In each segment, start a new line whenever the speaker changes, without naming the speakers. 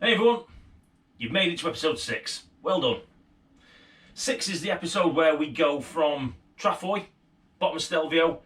Hey everyone, you've made it to episode 6. Well done. 6 is the episode where we go from Trafoi, bottom of Stelvio,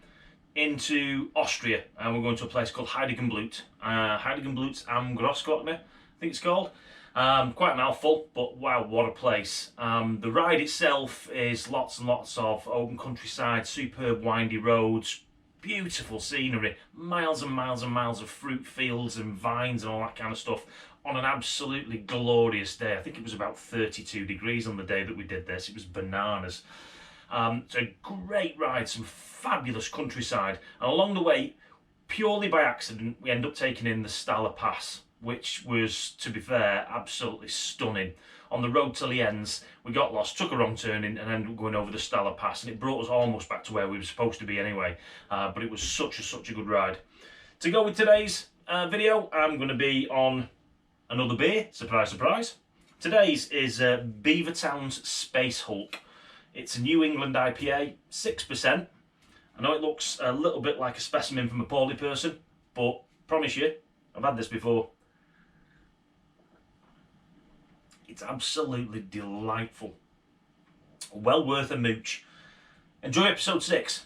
into Austria, and we're going to a place called Heiligenblut. Heiligenblut am Grossglockner, I think it's called. Quite a mouthful, but wow, what a place. The ride itself is lots and lots of open countryside, superb windy roads, beautiful scenery, miles and miles and miles of fruit fields and vines and all that kind of stuff on an absolutely glorious day. I think it was about 32 degrees on the day that we did this. It was bananas. It's a great ride, some fabulous countryside, and along the way, purely by accident, we end up taking in the Stala Pass, which was, to be fair, absolutely stunning. On the road till the ends, we got lost, took a wrong turn in, and ended up going over the Stala Pass, and it brought us almost back to where we were supposed to be anyway. But it was such a good ride. To go with today's video, I'm going to be on another beer. Surprise, surprise. Today's is Beavertown's Space Hulk. It's a New England IPA, 6%. I know it looks a little bit like a specimen from a poorly person, but promise you, I've had this before. It's absolutely delightful. Well worth a mooch. Enjoy episode 6.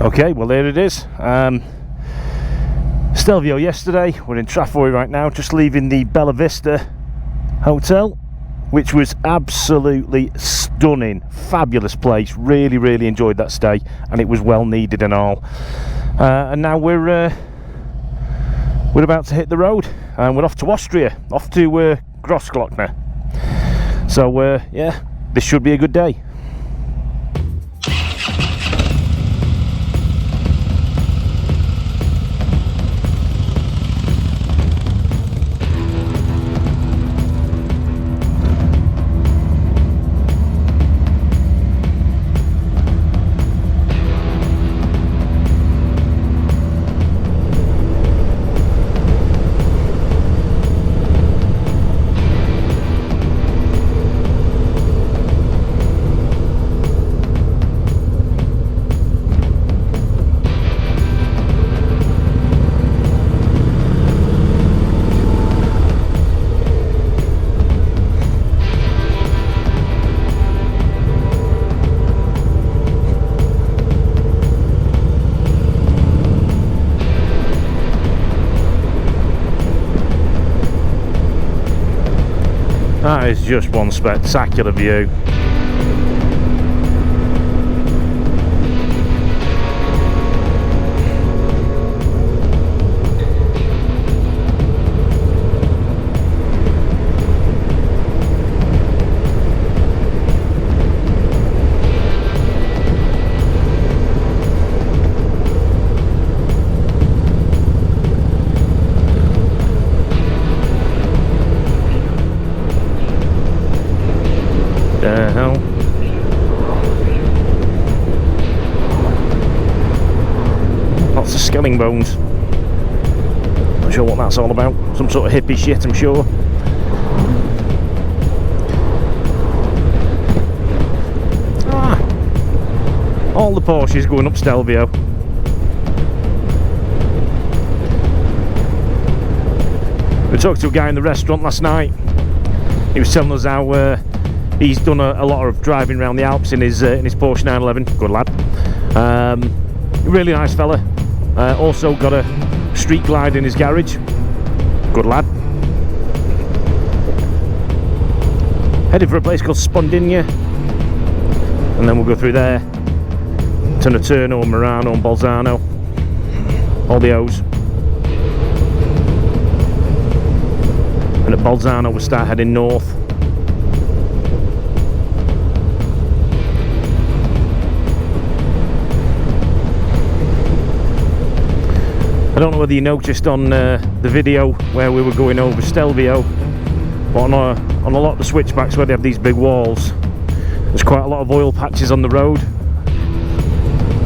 Okay, well there it is. Stelvio yesterday, we're in Trafoi right now, just leaving the Bella Vista Hotel, which was absolutely stunning, fabulous place. Really enjoyed that stay, and it was well needed and all. And now we're about to hit the road, and we're off to Austria, off to Grossglockner. So yeah, this should be a good day. That is just one spectacular view. Lots of skelling bones. Not sure what that's all about. Some sort of hippie shit, I'm sure. All the Porsches going up Stelvio. We talked to a guy in the restaurant last night. He was telling us how he's done a lot of driving around the Alps in his Porsche 911. Good lad. Really nice fella. Also got a street glide in his garage. Good lad. Headed for a place called Spondinia, and then we'll go through there to Naterno, Murano and Bolzano. All the O's. And at Bolzano we'll start heading north.
don't know whether you noticed on the video where we were going over Stelvio, but on a lot of the switchbacks where they have these big walls, there's quite a lot of oil patches on the road.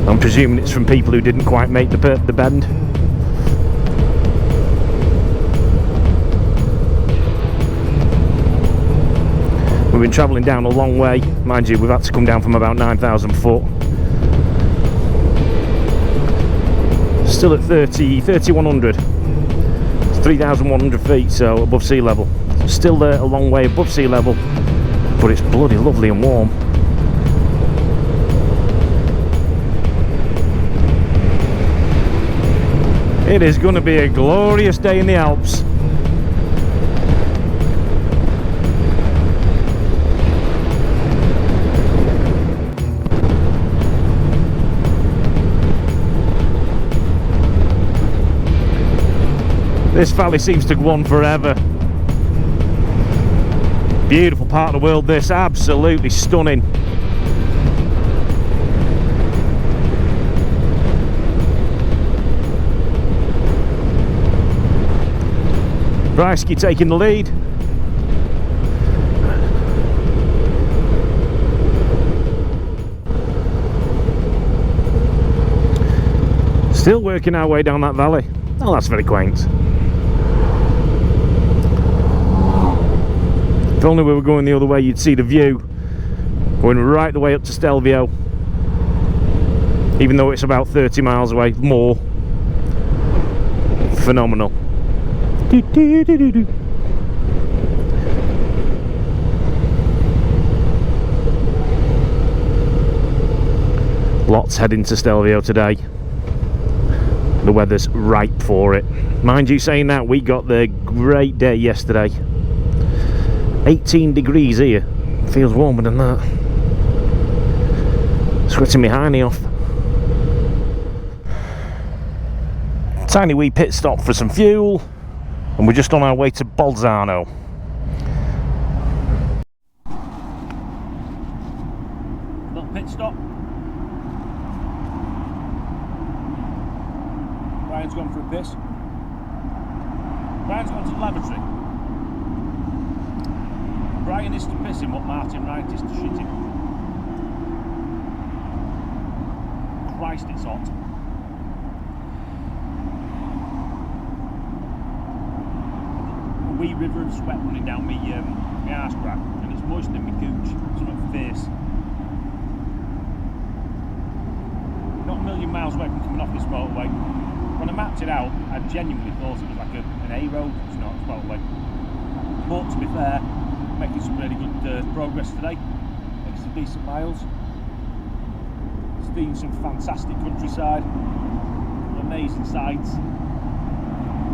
I'm presuming it's from people who didn't quite make the bend. We've been travelling down a long way, mind you. We've had to come down from about 9,000 foot. Still at 3,100. It's 3,100 feet, so above sea level. Still there a long way above sea level, but it's bloody lovely and warm. It is going to be a glorious day in the Alps. This valley seems to go on forever. Beautiful part of the world, this, absolutely stunning. Brysky taking the lead. Still working our way down that valley. Oh, that's very quaint. If only we were going the other way, you'd see the view going right the way up to Stelvio, even though it's about 30 miles away more. Phenomenal. Lots heading to Stelvio today. The weather's ripe for it. Mind you, saying that, we got the great day yesterday. 18 degrees here. Feels warmer than that. Sweating my hiney off. Tiny wee pit stop for some fuel, and we're just on our way to Bolzano. Little pit stop. Brian's gone for a piss. Brian's gone to the lavatory. Brian is to piss him what Martin Wright is to shit him. Christ, it's hot. A wee river of sweat running down my arse crack, and it's moistening my gooch, so my face. Not a million miles away from coming off this motorway. When I mapped it out, I genuinely thought it was like an A road. It's not, it's a motorway. But to be fair, making some really good progress today, making some decent miles, seeing some fantastic countryside, amazing sights,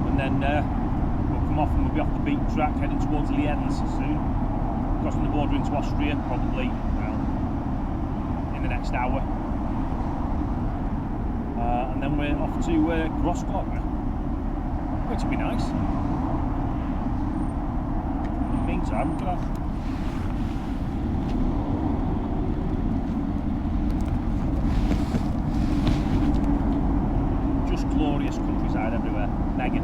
and then we'll come off and we'll be off the beaten track heading towards Lienz soon, crossing the border into Austria probably in the next hour, and then we're off to Grossglockner, which will be nice. Meantime, we're gonna just glorious countryside everywhere. Mega.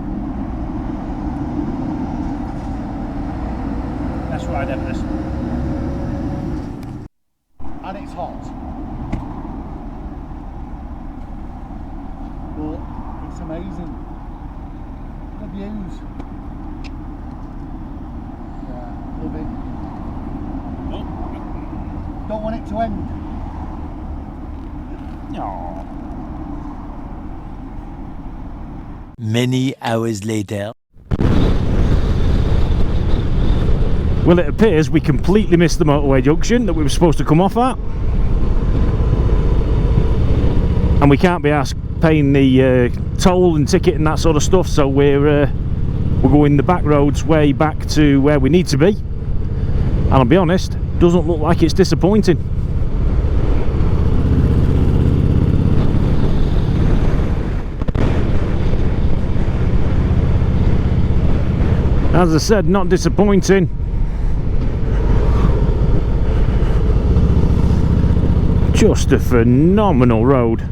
Best ride ever, this.
And it's hot. But it's amazing. The views. Love it.
Oh.
Don't want it to end.
No.
Many hours later.
Well, it appears we completely missed the motorway junction that we were supposed to come off at, and we can't be asked paying the toll and ticket and that sort of stuff, so we're going the back roads way back to where we need to be. And I'll be honest, doesn't look like it's disappointing. As I said, not disappointing. Just a phenomenal road.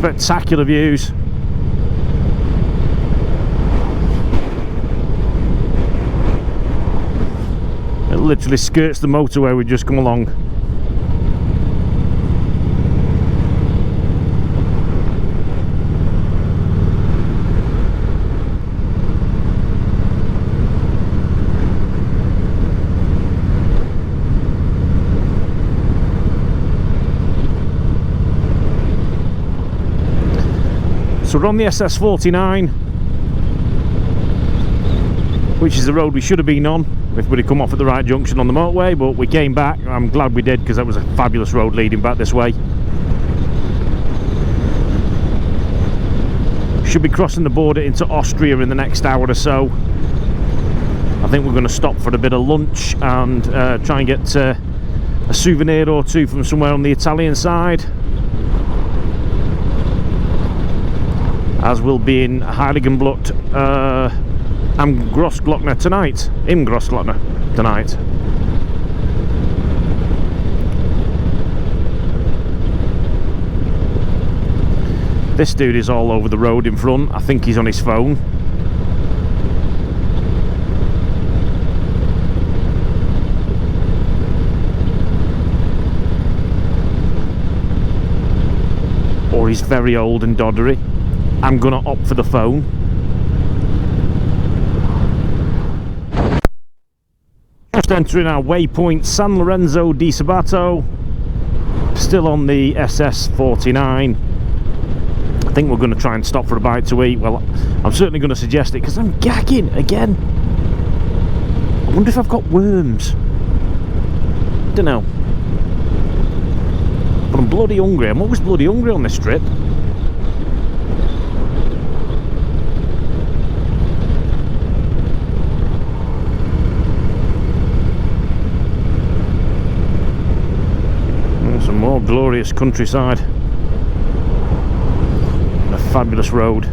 spectacular views. It literally skirts the motorway we've just come along. So we're on the SS49, which is the road we should have been on if we'd have come off at the right junction on the motorway, but we came back. I'm glad we did, because that was a fabulous road leading back this way. Should be crossing the border into Austria in the next hour or so. I think we're going to stop for a bit of lunch and try and get a souvenir or two from somewhere on the Italian side. As we'll be in Heiligenblut am Grossglockner tonight. Im Grossglockner tonight. This dude is all over the road in front. I think he's on his phone. Or he's very old and doddery. I'm gonna opt for the phone. Just entering our waypoint, San Lorenzo di Sabato. Still on the SS49. I think we're going to try and stop for a bite to eat. Well, I'm certainly going to suggest it because I'm gagging again. I wonder if I've got worms. Don't know. But I'm bloody hungry. I'm always bloody hungry on this trip. Some more glorious countryside. A fabulous road.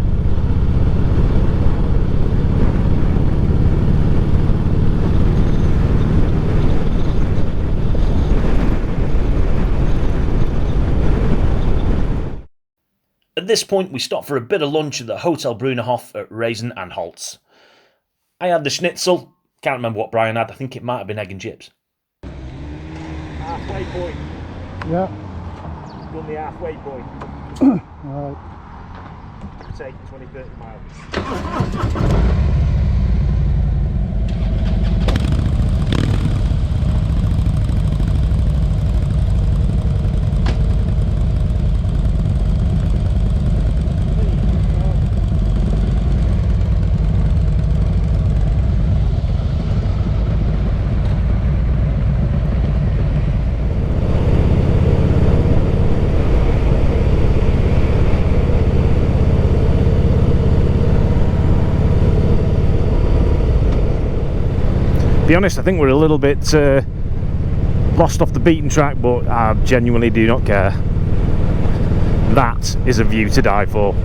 At this point we stopped for a bit of lunch at the Hotel Brunerhof at Raisin and Holtz. I had the schnitzel, can't remember what Brian had, I think it might have been egg and chips.
Halfway point.
Yeah.
Done the halfway point.
Right.
Take 20-30 miles. To be honest, I think we're a little bit lost off the beaten track, but I genuinely do not care. That is a view to die for.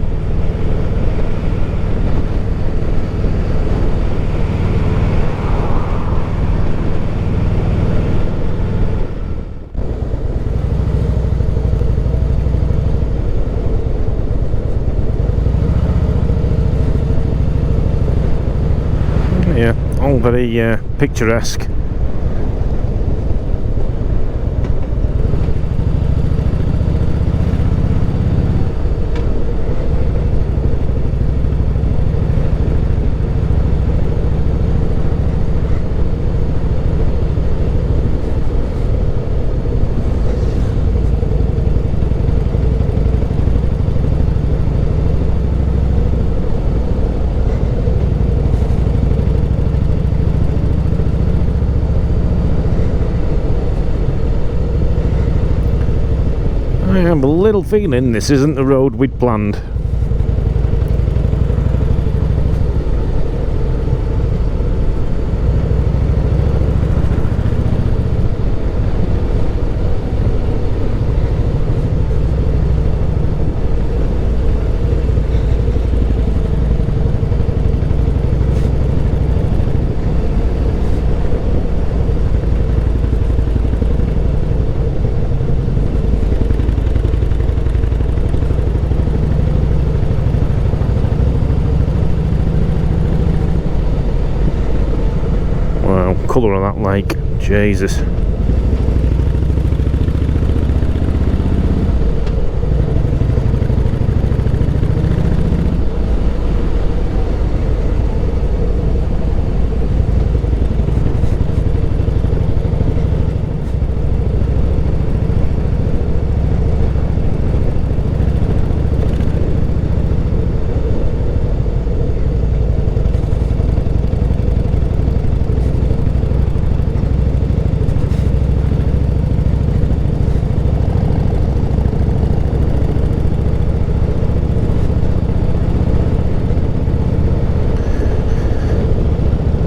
Yeah, all very picturesque. I have a little feeling this isn't the road we'd planned. colour of that lake. Jesus.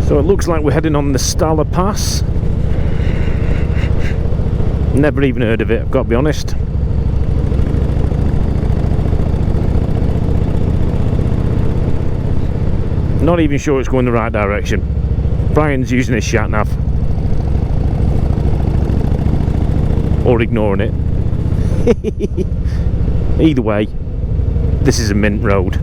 So it looks like we're heading on the Stala Pass. Never even heard of it, I've got to be honest. Not even sure it's going the right direction. Brian's using his sat nav. Or ignoring it. Either way, this is a mint road.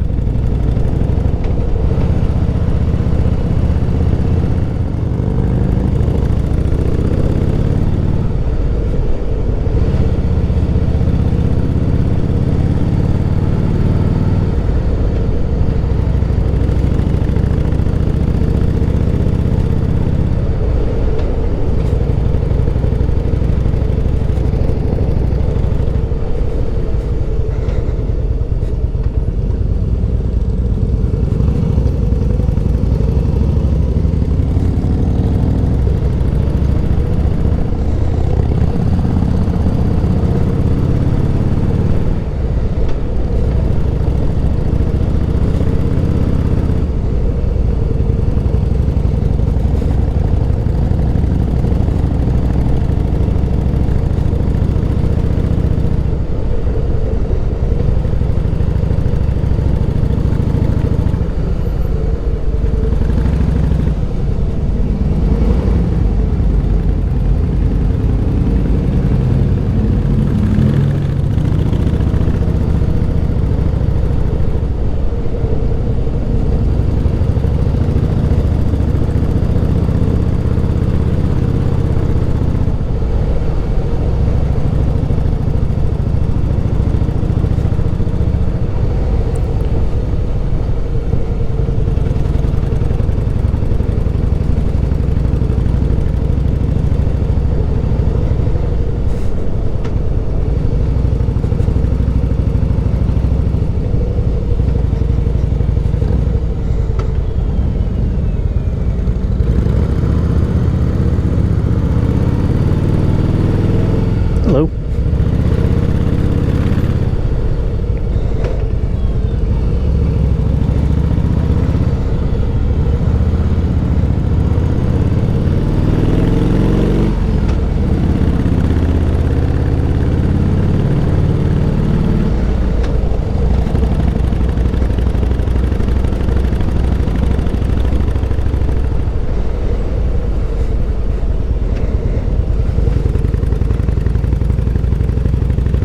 Hello.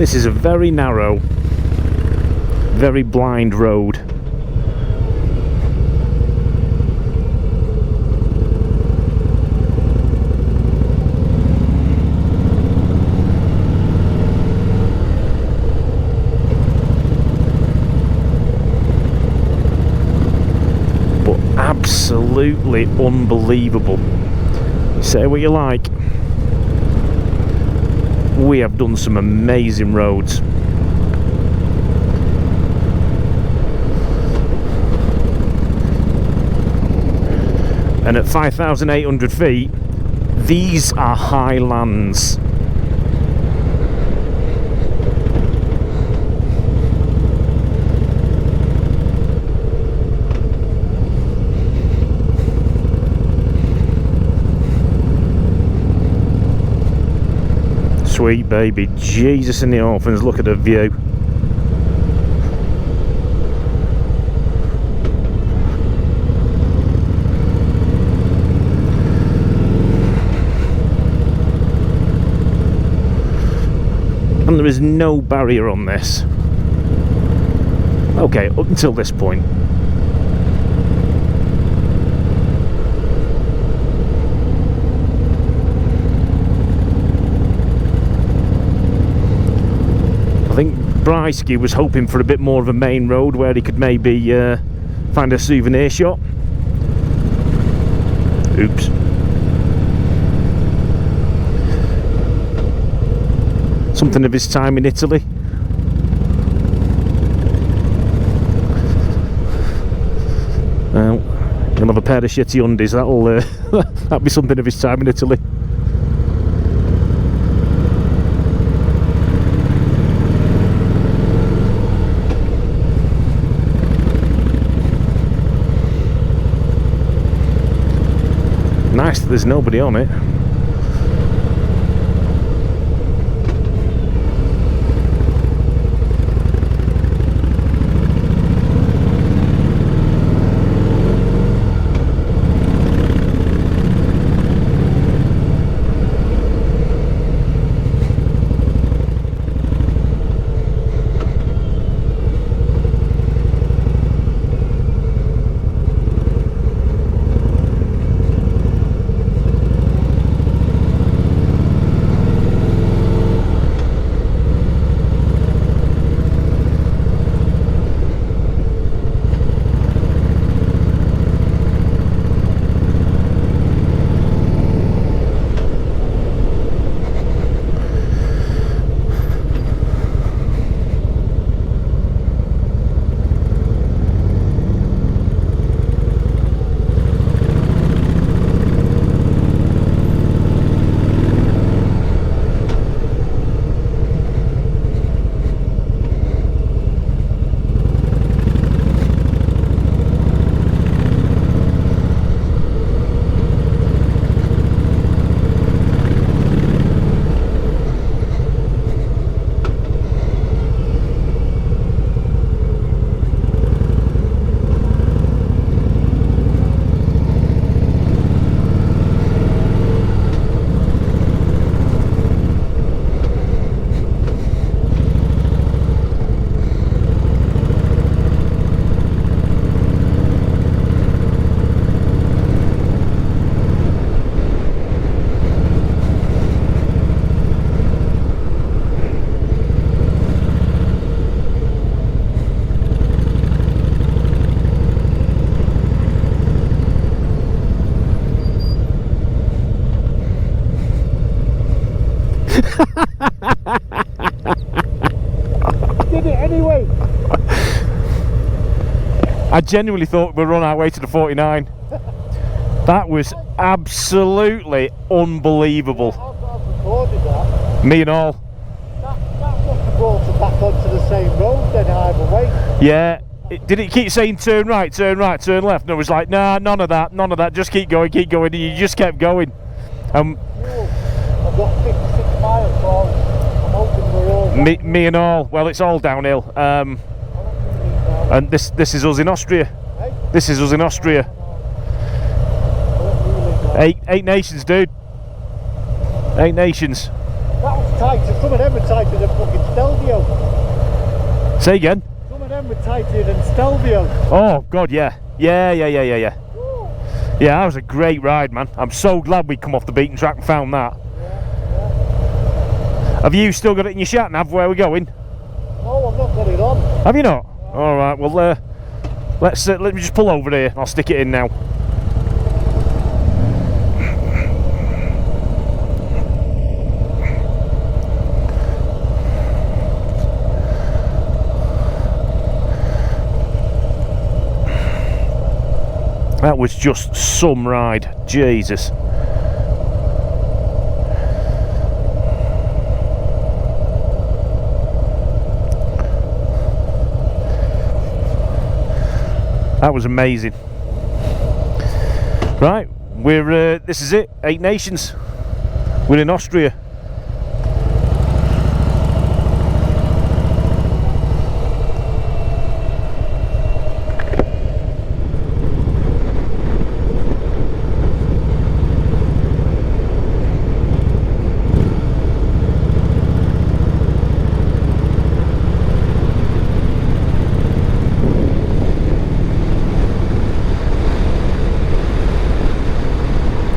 This is a very narrow, very blind road. But absolutely unbelievable. Say what you like. We have done some amazing roads. And at 5,800 feet, these are highlands. Sweet baby, Jesus and the orphans, look at the view. And there is no barrier on this. Okay, up until this point. Brysky was hoping for a bit more of a main road where he could maybe find a souvenir shop. Oops. Something of his time in Italy. Well, he'll have a pair of shitty undies. That'll be something of his time in Italy. Nice that there's nobody on it.
Did it anyway.
I genuinely thought we were on our way to the 49. That was absolutely unbelievable.
I've recorded that.
Me and all.
That must have brought us back onto the same road then either way.
Yeah. Did it keep saying turn right, turn left? And it was like, nah, none of that. Just keep going. And you just kept going.
I've got 56 miles, so I'm hoping we're all...
Me and all. Well, it's all downhill. And this is us in Austria.
Hey?
This is us in Austria. Eight nations, dude. 8 nations.
That was tighter. Some of them were tighter than fucking Stelvio.
Say again.
Some of them were tighter than Stelvio.
Oh God, yeah. Yeah.
Ooh.
Yeah, that was a great ride, man. I'm so glad we come off the beaten track and found that.
Yeah.
Have you still got it in your shat nav where we're going?
No, I've not got it on.
Have you not? All right. Well, let me just pull over here. I'll stick it in now. That was just some ride, Jesus. That was amazing. Right, we're this is it, 8 nations. We're in Austria.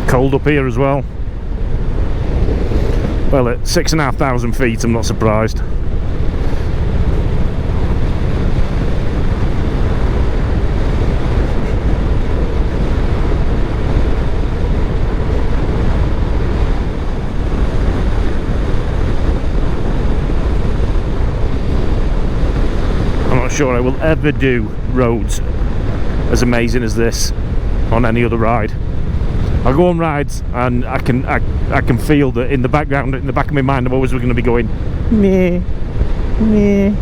Cold up here as well. Well, at 6,500 feet, I'm not surprised. sure I will ever do roads as amazing as this on any other ride. I go on rides and I can feel that in the background, in the back of my mind, I'm always going to be going meh, meh.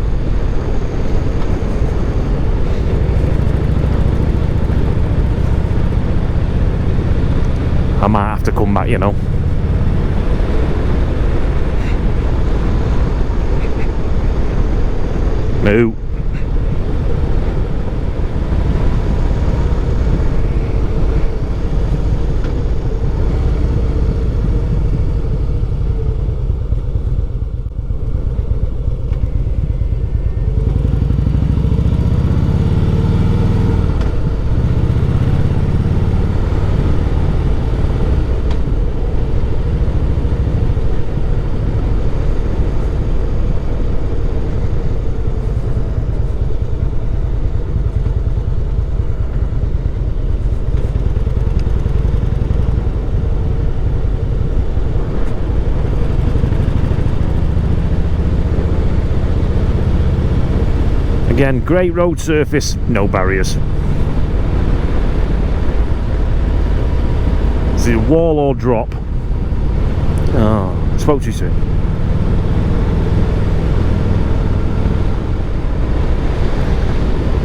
I might have to come back, you know. No. Again, great road surface, no barriers. Is it a wall or drop? Oh, spoke too soon.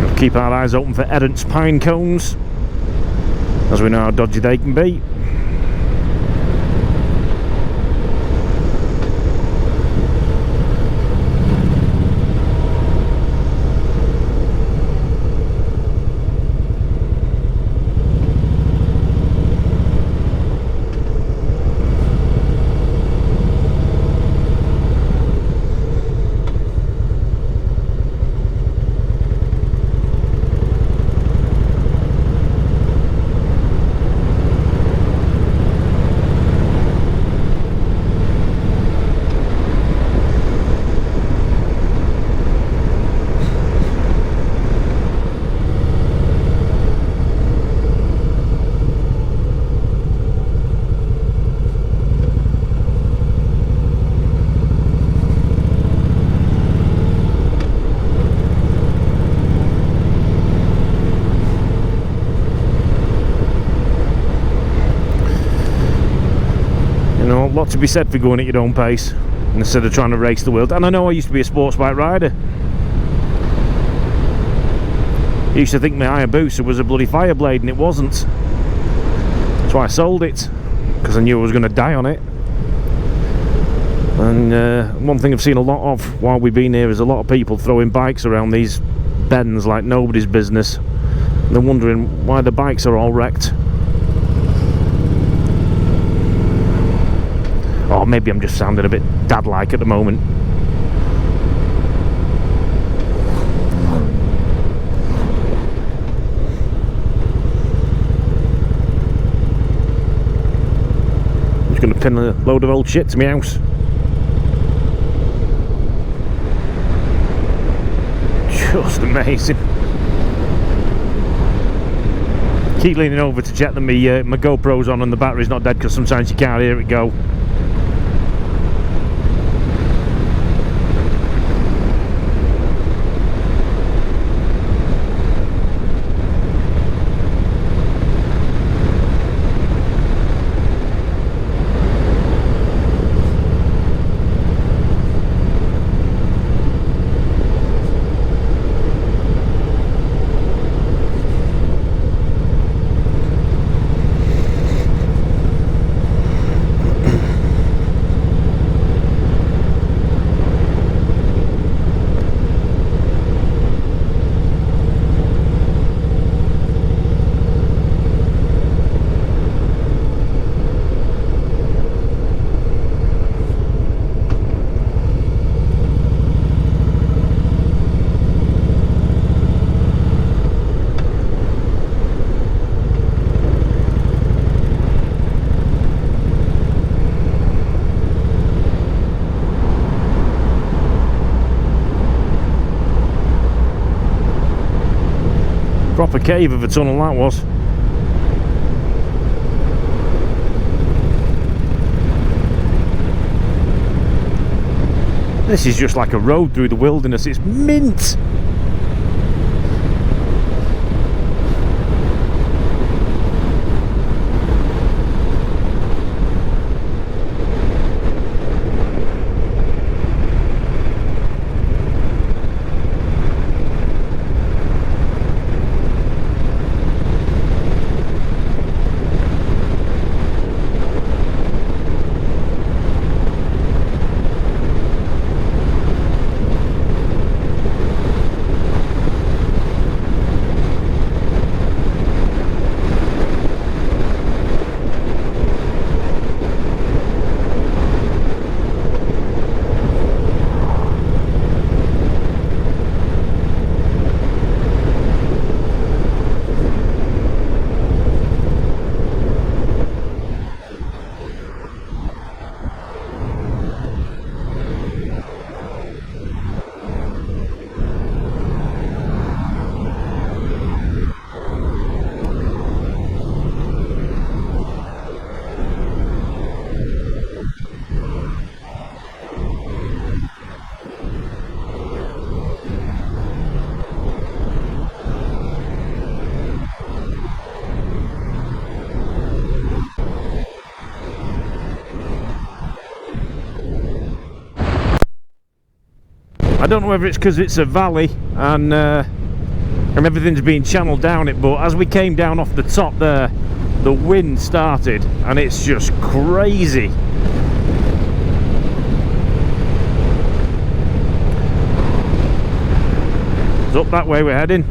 We'll keep our eyes open for Errant's pine cones, as we know how dodgy they can be. A lot to be said for going at your own pace instead of trying to race the world. And I know I used to be a sports bike rider. I used to think my Hayabusa was a bloody Fireblade, and it wasn't. That's why I sold it, because I knew I was going to die on it. And one thing I've seen a lot of while we've been here is a lot of people throwing bikes around these bends like nobody's business. And they're wondering why the bikes are all wrecked. Or maybe I'm just sounding a bit dad-like at the moment. I'm just going to pin a load of old shit to my house. Just amazing. Keep leaning over to check that my GoPro's on and the battery's not dead, because sometimes you can't hear it go. Proper cave of a tunnel that was. This is just like a road through the wilderness. It's mint. don't know whether it's because it's a valley and everything's being channeled down it, but as we came down off the top there, the wind started and it's just crazy. It's up that way we're heading.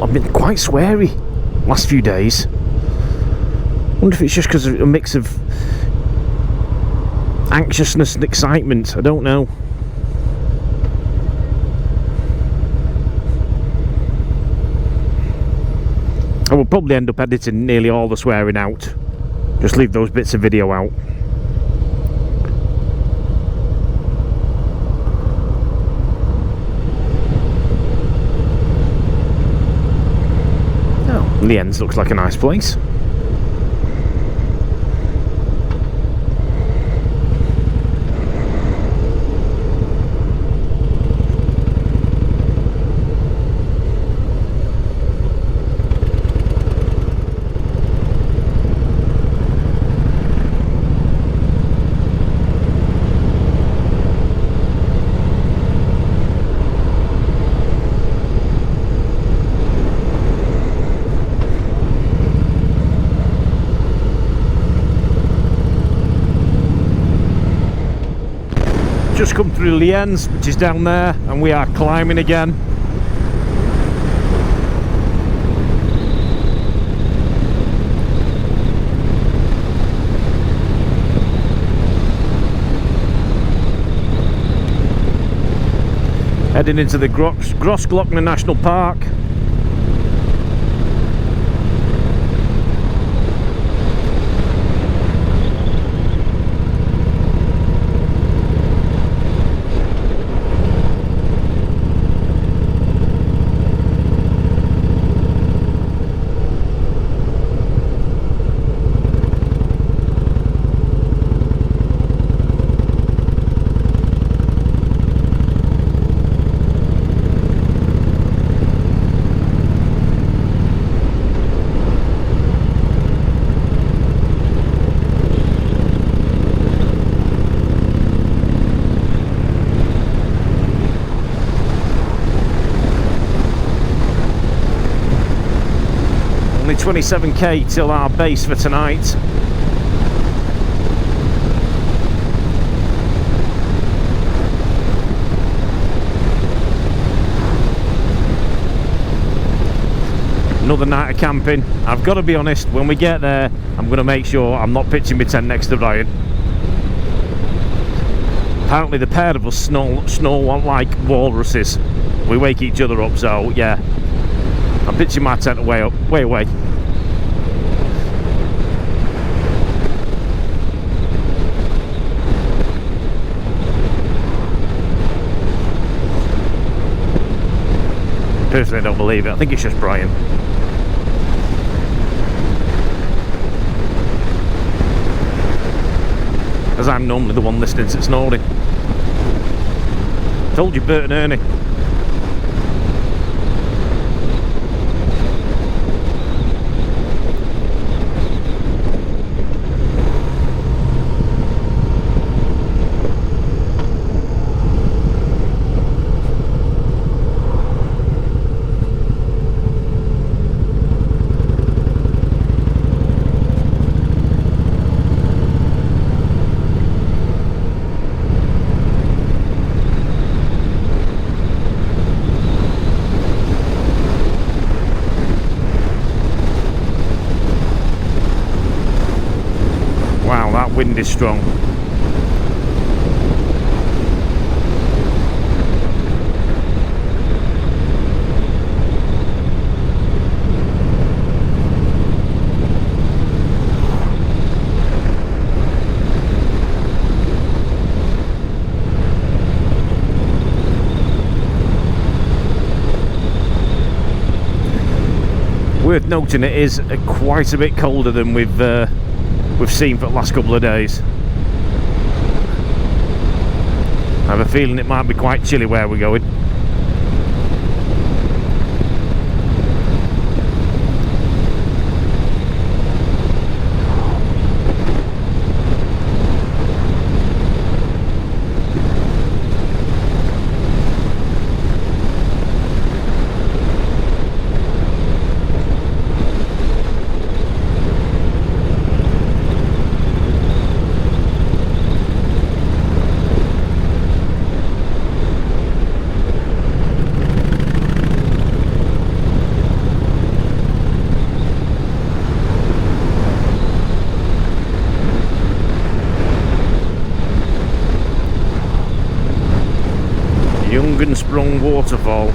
I've been quite sweary last few days. Wonder if it's just because of a mix of anxiousness and excitement. I don't know. I will probably end up editing nearly all the swearing out. Just leave those bits of video out. Lienz looks like a nice place. Just come through Lienz, which is down there, and we are climbing again. Heading into the Grossglockner National Park. Only 27k till our base for tonight. Another night of camping. I've got to be honest, when we get there, I'm going to make sure I'm not pitching my tent next to Ryan. Apparently the pair of us snore like walruses. We wake each other up, so yeah. I'm pitching my tent way away. Personally, I don't believe it. I think it's just Brian. As I'm normally the one listening to it snoring. Told you, Bert and Ernie. Wow, that wind is strong. worth noting it is quite a bit colder than we've seen for the last couple of days. I have a feeling it might be quite chilly where we're going. Sprung waterfall.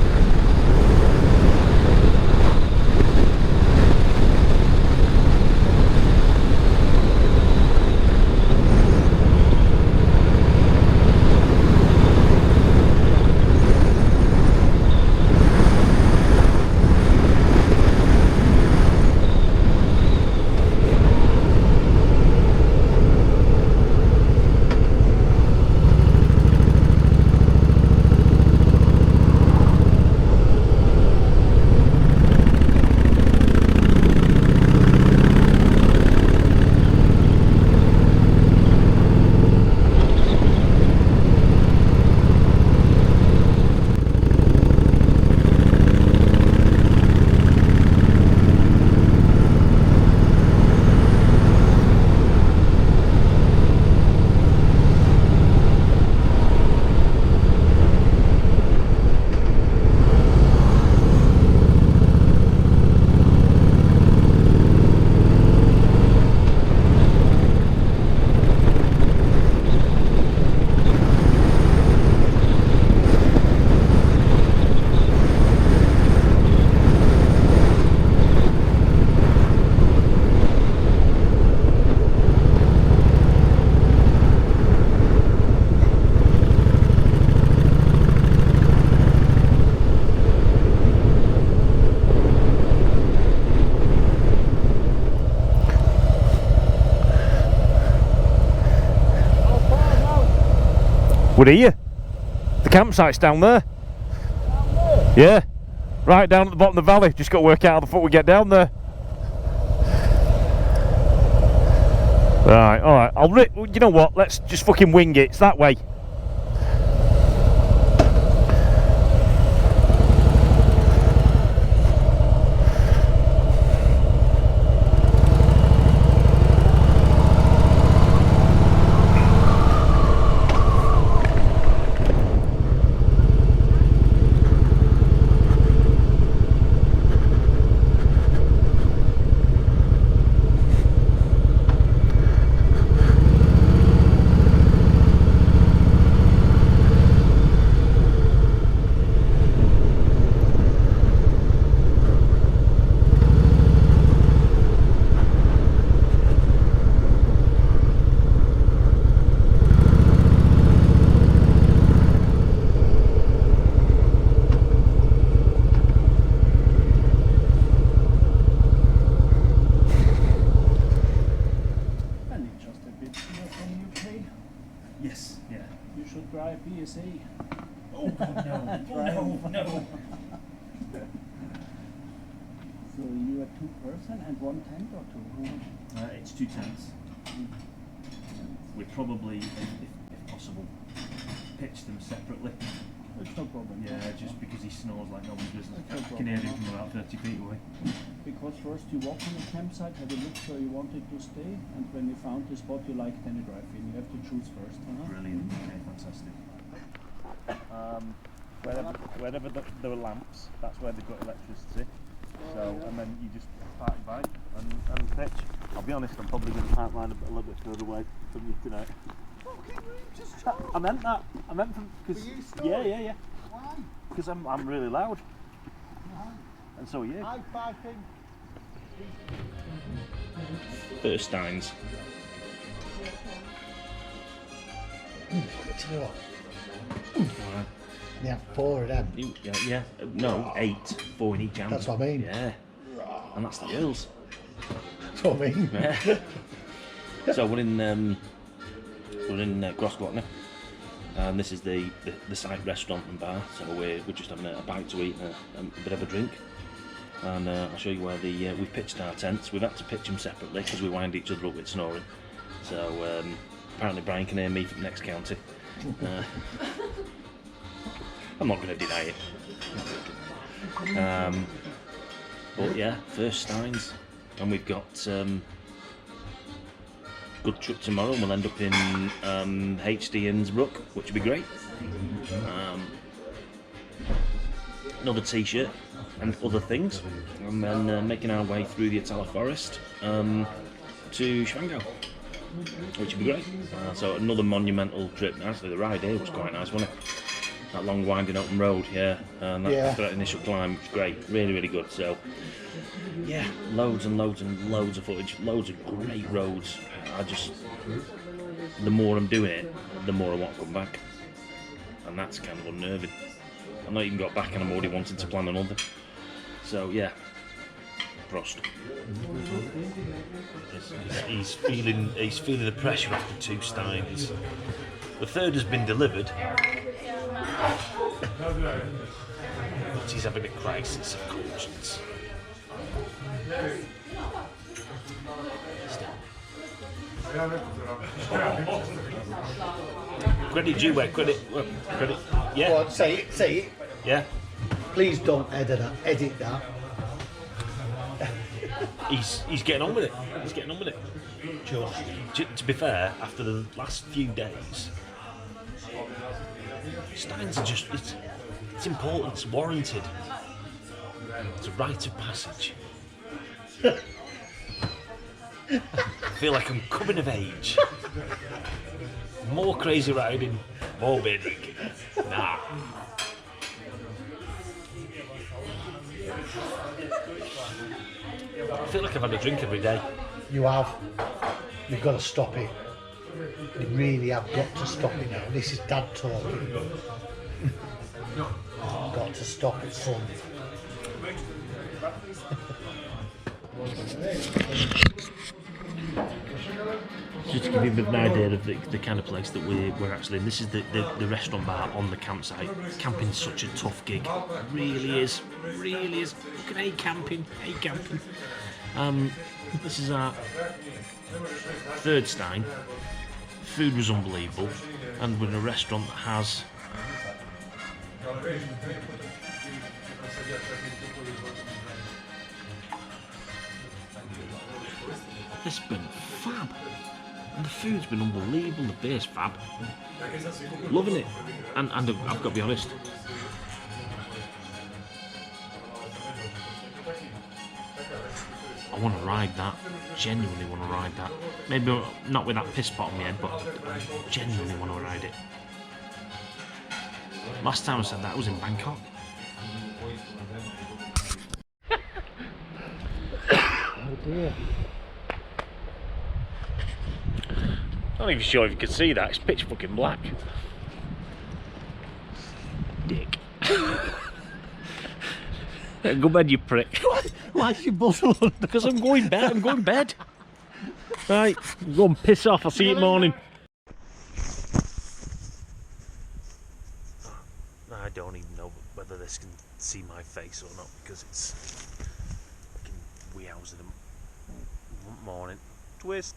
We're here. The campsite's down there. Down there? Yeah. Right down at the bottom of the valley. Just got to work out how the fuck we get down there. Right, alright. You know what? Let's just fucking wing it. It's that way.
And one tent or two?
It's 2 tents. We'd probably, if possible, pitch them separately.
It's no problem.
Yeah, just because he snores like nobody's business. I can hear him from about 30 feet away.
Because first you walk on the campsite, had a look where you wanted to stay, and when you found the spot you liked, then you drive in. You have to choose first.
Brilliant. Okay, fantastic.
Wherever there are lamps, that's where they've got electricity. So, and then you just park your bike and pitch. I'll be honest, I'm probably going to park mine a little bit further away from you tonight. I meant that. I meant from because yeah.
Why?
Because I'm really loud.
Why?
And so are you.
I'm parking.
First steins.
Yeah, 4 of them.
Yeah. No, 8. 4 in each hand.
That's what I mean.
Yeah. and that's the Earls.
That's what I mean.
Yeah. So we're in Grossglockner, and this is the site restaurant and bar. So we're just having a bite to eat and a bit of a drink. And I'll show you where we've pitched our tents. We've had to pitch them separately because we wind each other up with snoring. So apparently Brian can hear me from next county. I'm not going to deny it. But yeah, first steins, and we've got good trip tomorrow, and we'll end up in HD Innsbruck, which will be great. Another t-shirt and other things, and then making our way through the Itala Forest to Schwangau, which will be great. So another monumental trip. Actually, the ride here was quite nice, wasn't it? That long winding open road, yeah, and after that initial climb was great, really good. So yeah, loads and loads and loads of footage, loads of great roads. The more I'm doing it, the more I want to come back, and that's kind of unnerving. I've not even got back and I'm already wanting to plan another. So yeah, Prost. He's feeling the pressure after 2 steins. The third has been delivered, but he's having a crisis of conscience. Credit due where credit. Yeah.
Go on, say it.
Yeah.
Please don't edit that.
He's getting on with it. To be fair, after the last few days, steins are just, it's important, it's warranted. It's a rite of passage. I feel like I'm coming of age. More crazy riding, more beer drinking. Nah. I feel like I've had a drink every day.
You have. You've got to stop it. You really have got to stop it now. This is Dad talking. Got to stop it, son.
Just to give you a bit of an idea of the kind of place that we're actually in. This is the restaurant bar on the campsite. Camping's such a tough gig. It really is. Look at camping. This is our third stein. Food was unbelievable, and we're in a restaurant that has this has been fab, and the food's been unbelievable. The beer's fab, loving it, and I've got to be honest, I want to ride that. Genuinely want to ride that. Maybe not with that piss pot on my head, but I genuinely want to ride it. Last time I said that was in Bangkok. Oh dear. Not even sure if you can see that. It's pitch fucking black. Dick. Go bed, you prick.
Why's your bottle on?
Because I'm going bed. Right, go and piss off. I'll see you in the morning. I don't even know whether this can see my face or not, because it's fucking wee hours in the morning. Twist.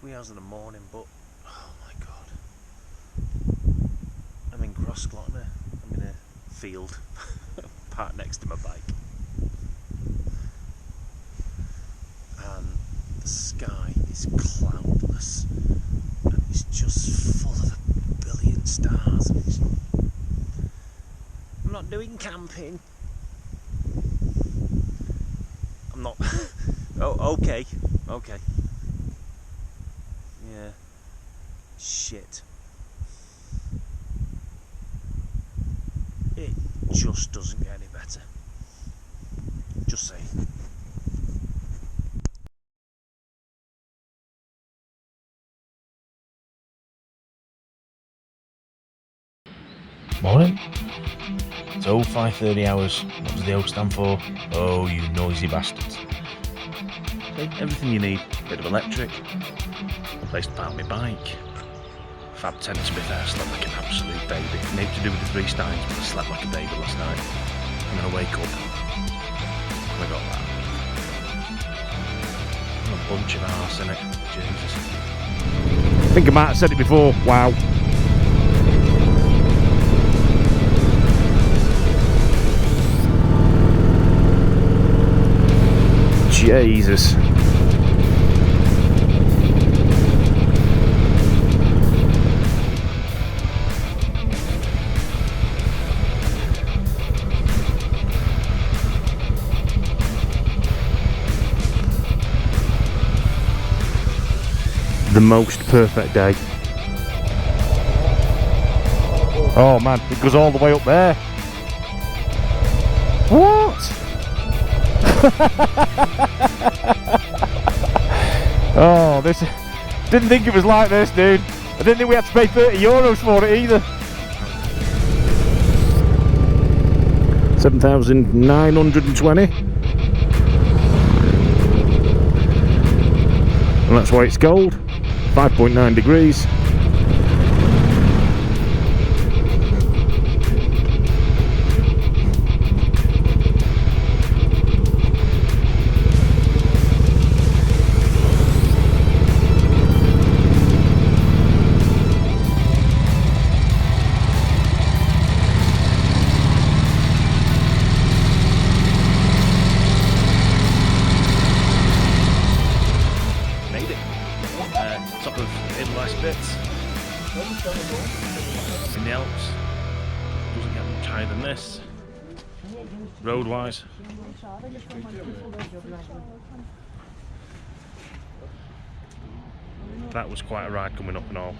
Wee hours in the morning, but oh my god. I'm in Grossglockner. I'm in a field parked next to my bike. And the sky is cloudless, and it's just full of a billion stars. I'm not doing camping. I'm not. Oh, okay. Yeah. Shit. It just doesn't get any better. Just saying. Morning. It's 0530 hours. What does the O stand for? Oh, you noisy bastards. Okay, everything you need. Bit of electric. A place to park my bike. Fab tent, to be fair. Slept like an absolute baby. Nothing to do with the 3 steins, but I slept like a baby last night. And then I wake up and I got that. A bunch of arse in it. Jesus.
I think I might have said it before. Wow. Jesus. The most perfect day. Oh man, it goes all the way up there. What? Oh, this. Didn't think it was like this, dude. I didn't think we had to pay €30 for it either. 7,920. And that's why it's gold. 5.9 degrees.
Top of inless bits in the Alps. Doesn't get much higher than this, road wise. That was quite a ride coming up and all.